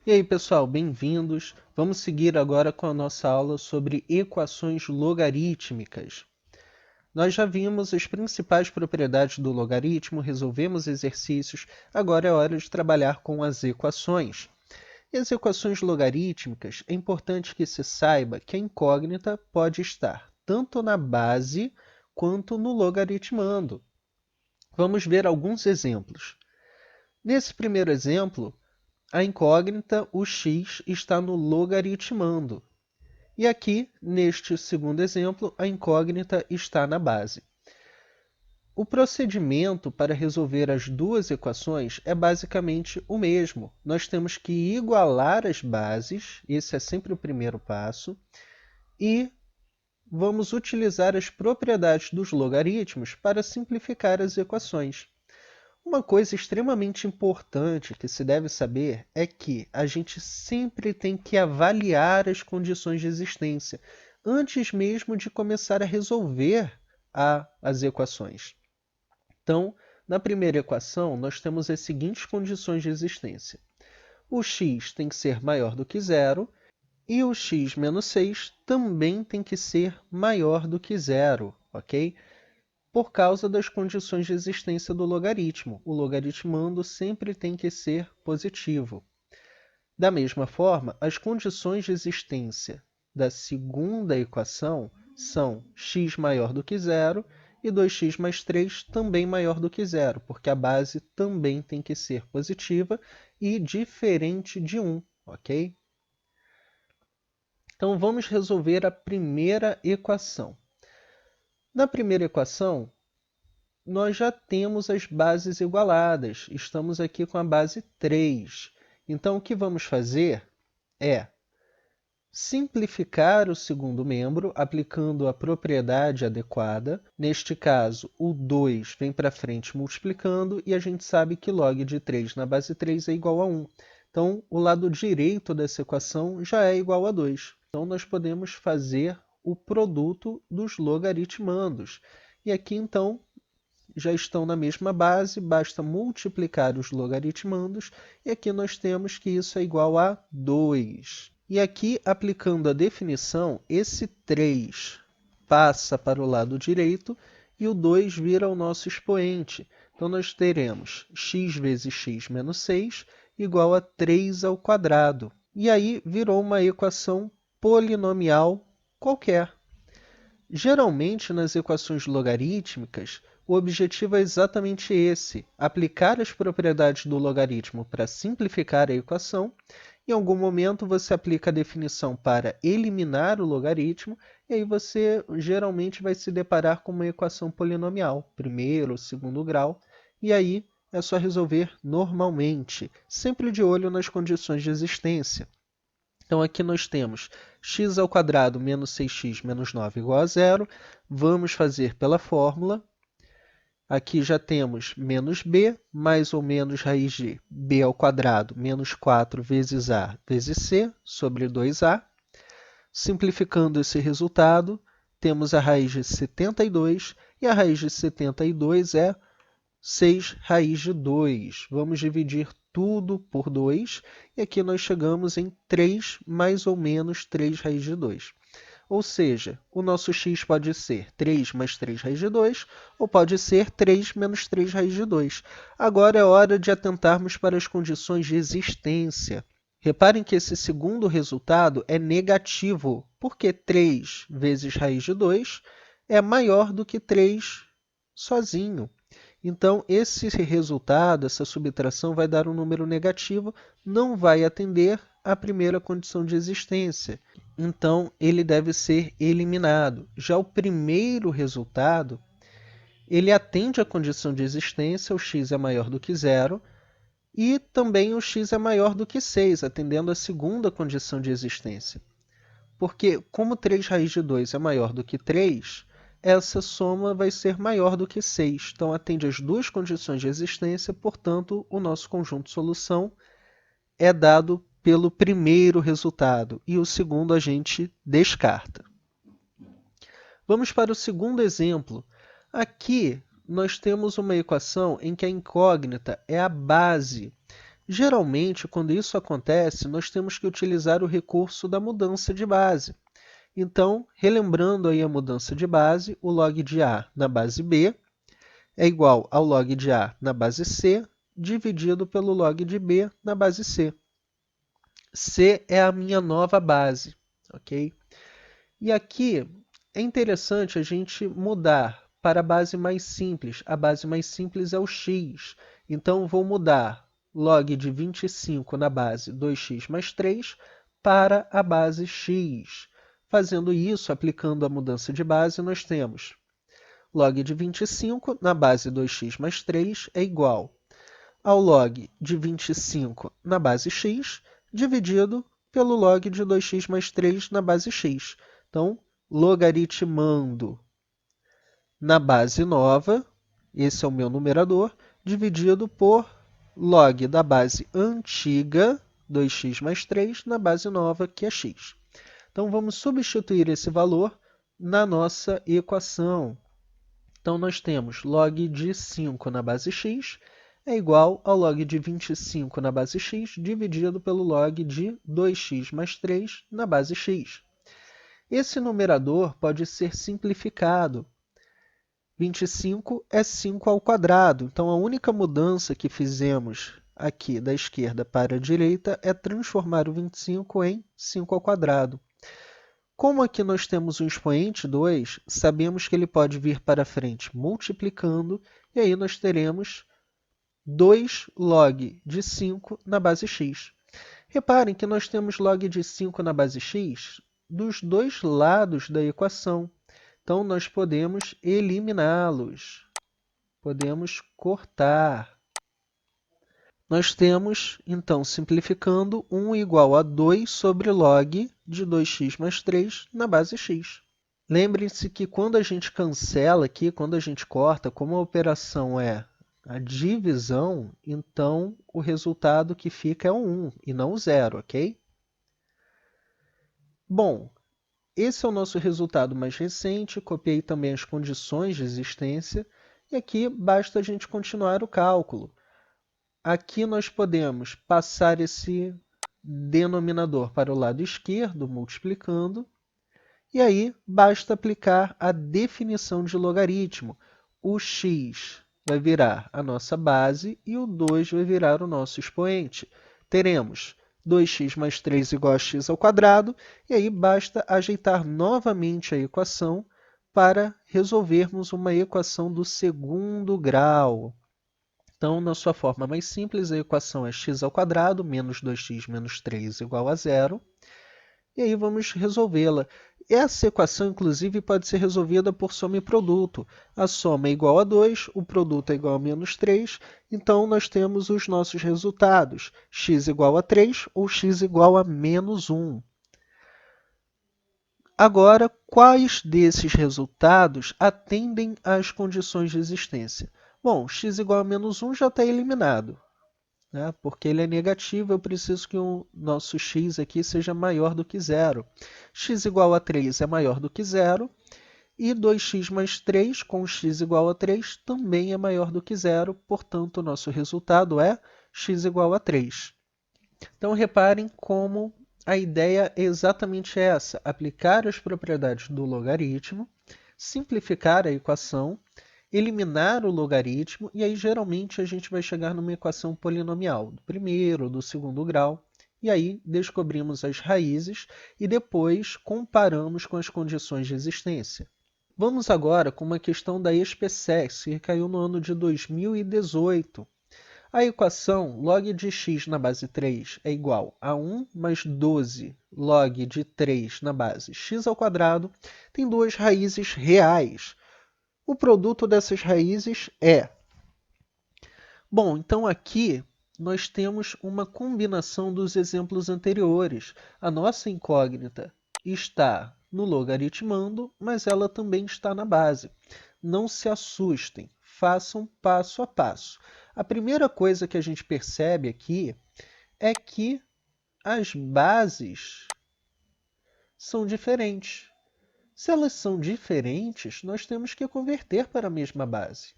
E aí, pessoal, bem-vindos. Vamos seguir agora com a nossa aula sobre equações logarítmicas. Nós já vimos as principais propriedades do logaritmo, resolvemos exercícios, agora é hora de trabalhar com as equações. E as equações logarítmicas, é importante que se saiba que a incógnita pode estar tanto na base quanto no logaritmando. Vamos ver alguns exemplos. Nesse primeiro exemplo, a incógnita, o x, está no logaritmando. E aqui, neste segundo exemplo, a incógnita está na base. O procedimento para resolver as duas equações é basicamente o mesmo. Nós temos que igualar as bases, esse é sempre o primeiro passo, e vamos utilizar as propriedades dos logaritmos para simplificar as equações. Uma coisa extremamente importante que se deve saber é que a gente sempre tem que avaliar as condições de existência antes mesmo de começar a resolver as equações. Então, na primeira equação, nós temos as seguintes condições de existência. O x tem que ser maior do que zero e o x menos 6 também tem que ser maior do que zero, ok? Por causa das condições de existência do logaritmo. O logaritmando sempre tem que ser positivo. Da mesma forma, as condições de existência da segunda equação são x maior do que zero e 2x mais 3 também maior do que zero, porque a base também tem que ser positiva e diferente de 1, ok? Então, vamos resolver a primeira equação. Na primeira equação, nós já temos as bases igualadas. Estamos aqui com a base 3. Então, o que vamos fazer é simplificar o segundo membro, aplicando a propriedade adequada. Neste caso, o 2 vem para frente multiplicando, e a gente sabe que log de 3 na base 3 é igual a 1. Então, o lado direito dessa equação já é igual a 2. Então, nós podemos fazer o produto dos logaritmandos. E aqui, então, já estão na mesma base, basta multiplicar os logaritmandos, e aqui nós temos que isso é igual a 2. E aqui, aplicando a definição, esse 3 passa para o lado direito e o 2 vira o nosso expoente. Então, nós teremos x vezes x menos 6 igual a 3 ao quadrado. E aí, virou uma equação polinomial qualquer. Geralmente, nas equações logarítmicas, o objetivo é exatamente esse: aplicar as propriedades do logaritmo para simplificar a equação. Em algum momento, você aplica a definição para eliminar o logaritmo, e aí você geralmente vai se deparar com uma equação polinomial, primeiro ou segundo grau, e aí é só resolver normalmente, sempre de olho nas condições de existência. Então, aqui nós temos x ao quadrado menos 6x menos 9 igual a zero. Vamos fazer pela fórmula. Aqui já temos menos b, mais ou menos raiz de b ao quadrado menos 4 vezes a vezes c, sobre 2a. Simplificando esse resultado, temos a raiz de 72, e a raiz de 72 é 6 raiz de 2. Vamos dividir tudo por 2, e aqui nós chegamos em 3 mais ou menos 3 raiz de 2. Ou seja, o nosso x pode ser 3 mais 3 raiz de 2, ou pode ser 3 menos 3 raiz de 2. Agora é hora de atentarmos para as condições de existência. Reparem que esse segundo resultado é negativo, porque 3 vezes raiz de 2 é maior do que 3 sozinho. Então, esse resultado, essa subtração, vai dar um número negativo, não vai atender à primeira condição de existência. Então, ele deve ser eliminado. Já o primeiro resultado, ele atende à condição de existência, o x é maior do que zero, e também o x é maior do que 6, atendendo à segunda condição de existência. Porque, como 3 raiz de 2 é maior do que 3, essa soma vai ser maior do que 6. Então, atende às duas condições de existência, portanto, o nosso conjunto de solução é dado pelo primeiro resultado, e o segundo a gente descarta. Vamos para o segundo exemplo. Aqui, nós temos uma equação em que a incógnita é a base. Geralmente, quando isso acontece, nós temos que utilizar o recurso da mudança de base. Então, relembrando aí a mudança de base, o log de A na base B é igual ao log de A na base C, dividido pelo log de B na base C. C é a minha nova base, ok? E aqui é interessante a gente mudar para a base mais simples. A base mais simples é o x. Então, vou mudar log de 25 na base 2x mais 3 para a base x. Fazendo isso, aplicando a mudança de base, nós temos log de 25 na base 2x mais 3 é igual ao log de 25 na base x, dividido pelo log de 2x mais 3 na base x. Então, logaritmando na base nova, esse é o meu numerador, dividido por log da base antiga, 2x mais 3, na base nova, que é x. Então, vamos substituir esse valor na nossa equação. Então, nós temos log de 5 na base x é igual ao log de 25 na base x dividido pelo log de 2x mais 3 na base x. Esse numerador pode ser simplificado. 25 é 5 ao quadrado, então a única mudança que fizemos aqui da esquerda para a direita é transformar o 25 em 5 ao quadrado. Como aqui nós temos um expoente 2, sabemos que ele pode vir para frente multiplicando, e aí nós teremos 2 log de 5 na base x. Reparem que nós temos log de 5 na base x dos dois lados da equação. Então, nós podemos eliminá-los. Podemos cortar. Nós temos, então, simplificando, 1 igual a 2 sobre log de 2x mais 3 na base x. Lembrem-se que quando a gente cancela aqui, quando a gente corta, como a operação é a divisão, então o resultado que fica é o 1 e não o 0, ok? Bom, esse é o nosso resultado mais recente, copiei também as condições de existência, e aqui basta a gente continuar o cálculo. Aqui nós podemos passar esse denominador para o lado esquerdo, multiplicando, e aí basta aplicar a definição de logaritmo. O x vai virar a nossa base e o 2 vai virar o nosso expoente. Teremos 2x mais 3 igual a x ao quadrado, e aí basta ajeitar novamente a equação para resolvermos uma equação do segundo grau. Então, na sua forma mais simples, a equação é x ao quadrado menos 2x menos 3 igual a 0. E aí vamos resolvê-la. Essa equação, inclusive, pode ser resolvida por soma e produto. A soma é igual a 2, o produto é igual a menos 3, então nós temos os nossos resultados, x igual a 3 ou x igual a menos 1. Agora, quais desses resultados atendem às condições de existência? Bom, x igual a menos 1 já está eliminado, né? Porque ele é negativo, eu preciso que o nosso x aqui seja maior do que zero. X igual a 3 é maior do que zero, e 2x mais 3 com x igual a 3 também é maior do que zero, portanto, o nosso resultado é x igual a 3. Então, reparem como a ideia é exatamente essa, aplicar as propriedades do logaritmo, simplificar a equação, eliminar o logaritmo, e aí geralmente a gente vai chegar numa equação polinomial, do primeiro ou do segundo grau, e aí descobrimos as raízes e depois comparamos com as condições de existência. Vamos agora com uma questão da SPSEC, que caiu no ano de 2018. A equação log de x na base 3 é igual a 1 mais 12 log de 3 na base x ao quadrado tem duas raízes reais. O produto dessas raízes é... Bom, então aqui nós temos uma combinação dos exemplos anteriores. A nossa incógnita está no logaritmando, mas ela também está na base. Não se assustem, façam passo a passo. A primeira coisa que a gente percebe aqui é que as bases são diferentes. Se elas são diferentes, nós temos que converter para a mesma base.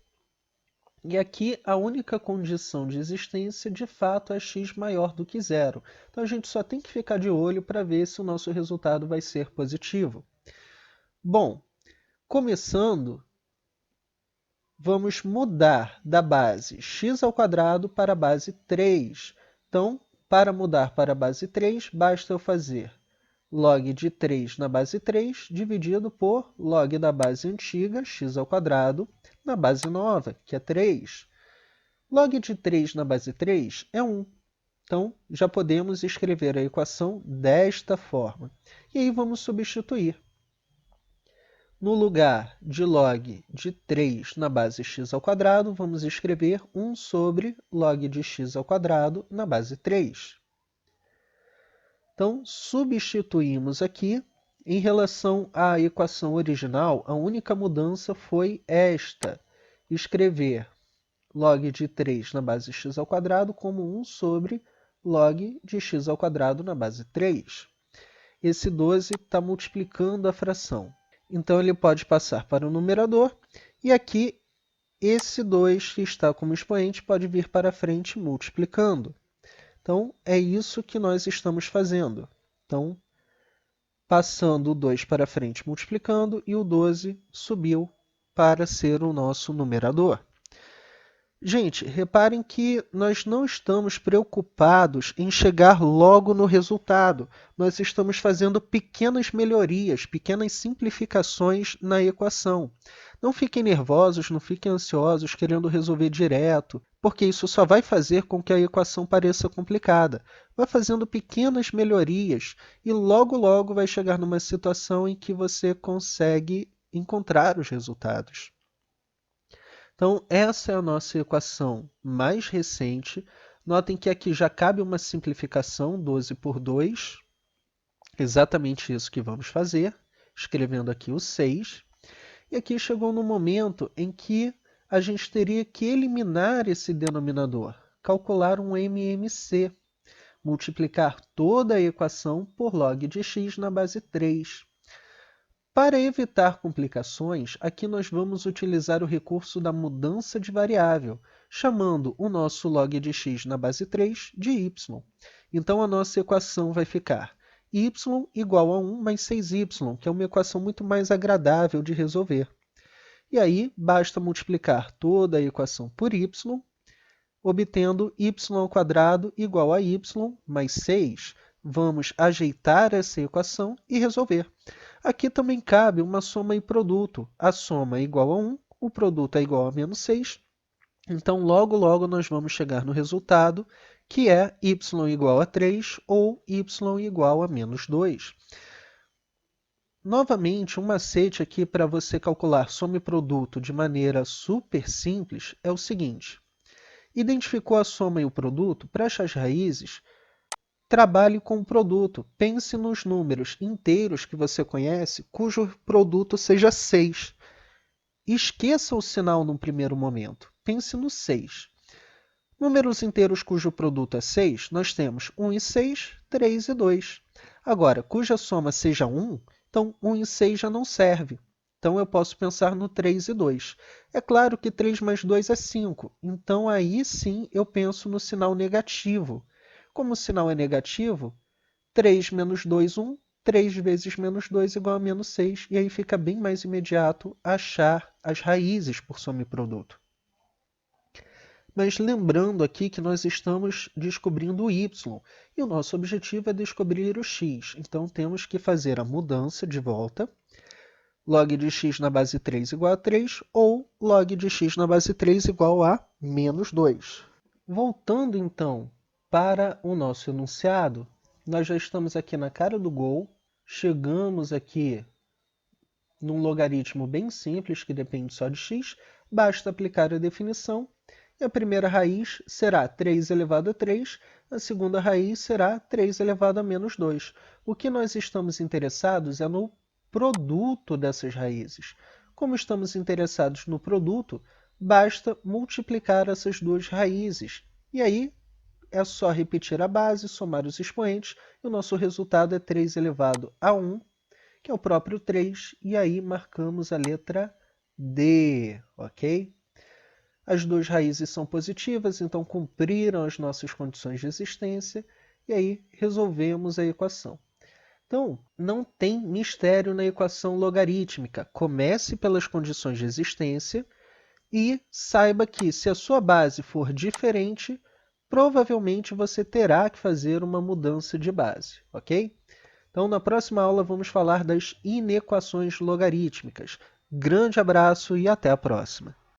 E aqui a única condição de existência, de fato, é x maior do que zero. Então a gente só tem que ficar de olho para ver se o nosso resultado vai ser positivo. Bom, começando, vamos mudar da base x² para a base 3. Então, para mudar para a base 3, basta eu fazer log de 3 na base 3 dividido por log da base antiga, x², na base nova, que é 3. Log de 3 na base 3 é 1. Então, já podemos escrever a equação desta forma. E aí vamos substituir. No lugar de log de 3 na base x², vamos escrever 1 sobre log de x² na base 3. Então, substituímos aqui. Em relação à equação original, a única mudança foi esta: escrever log de 3 na base x² como 1 sobre log de x² na base 3. Esse 12 está multiplicando a fração. Então, ele pode passar para o numerador, e aqui esse 2 que está como expoente pode vir para frente multiplicando. Então, é isso que nós estamos fazendo. Então, passando o 2 para frente multiplicando, e o 12 subiu para ser o nosso numerador. Gente, reparem que nós não estamos preocupados em chegar logo no resultado. Nós estamos fazendo pequenas melhorias, pequenas simplificações na equação. Não fiquem nervosos, não fiquem ansiosos querendo resolver direto, porque isso só vai fazer com que a equação pareça complicada. Vai fazendo pequenas melhorias e logo, logo vai chegar numa situação em que você consegue encontrar os resultados. Então, essa é a nossa equação mais recente. Notem que aqui já cabe uma simplificação, 12 por 2. Exatamente isso que vamos fazer, escrevendo aqui o 6. E aqui chegou no momento em que a gente teria que eliminar esse denominador, calcular um MMC, multiplicar toda a equação por log de x na base 3. Para evitar complicações, aqui nós vamos utilizar o recurso da mudança de variável, chamando o nosso log de x na base 3 de y. Então, a nossa equação vai ficar y igual a 1 mais 6y, que é uma equação muito mais agradável de resolver. E aí, basta multiplicar toda a equação por y, obtendo y² igual a y mais 6. Vamos ajeitar essa equação e resolver. Aqui também cabe uma soma e produto. A soma é igual a 1, o produto é igual a menos 6. Então, logo, logo, nós vamos chegar no resultado, que é y igual a 3 ou y igual a menos 2. Novamente, um macete aqui para você calcular soma e produto de maneira super simples é o seguinte. Identificou a soma e o produto? Para achar as raízes, trabalhe com o produto. Pense nos números inteiros que você conhece, cujo produto seja 6. Esqueça o sinal num primeiro momento. Pense no 6. Números inteiros cujo produto é 6, nós temos 1 e 6, 3 e 2. Agora, cuja soma seja 1, então 1 e 6 já não serve. Então, eu posso pensar no 3 e 2. É claro que 3 mais 2 é 5, então aí sim eu penso no sinal negativo. Como o sinal é negativo, 3 menos 2, 1. 3 vezes menos 2 igual a menos 6. E aí fica bem mais imediato achar as raízes por soma e produto. Mas lembrando aqui que nós estamos descobrindo o y, e o nosso objetivo é descobrir o x. Então, temos que fazer a mudança de volta. Log de x na base 3 igual a 3, ou log de x na base 3 igual a menos 2. Voltando, então, para o nosso enunciado, nós já estamos aqui na cara do gol, chegamos aqui num logaritmo bem simples, que depende só de x, basta aplicar a definição, e a primeira raiz será 3 elevado a 3, a segunda raiz será 3 elevado a menos 2. O que nós estamos interessados é no produto dessas raízes. Como estamos interessados no produto, basta multiplicar essas duas raízes. E aí, é só repetir a base, somar os expoentes, e o nosso resultado é 3 elevado a 1, que é o próprio 3, e aí marcamos a letra D, ok? as duas raízes são positivas, então cumpriram as nossas condições de existência, e aí resolvemos a equação. Então, não tem mistério na equação logarítmica. Comece pelas condições de existência e saiba que, se a sua base for diferente, provavelmente você terá que fazer uma mudança de base, ok? Então, na próxima aula, vamos falar das inequações logarítmicas. Grande abraço e até a próxima!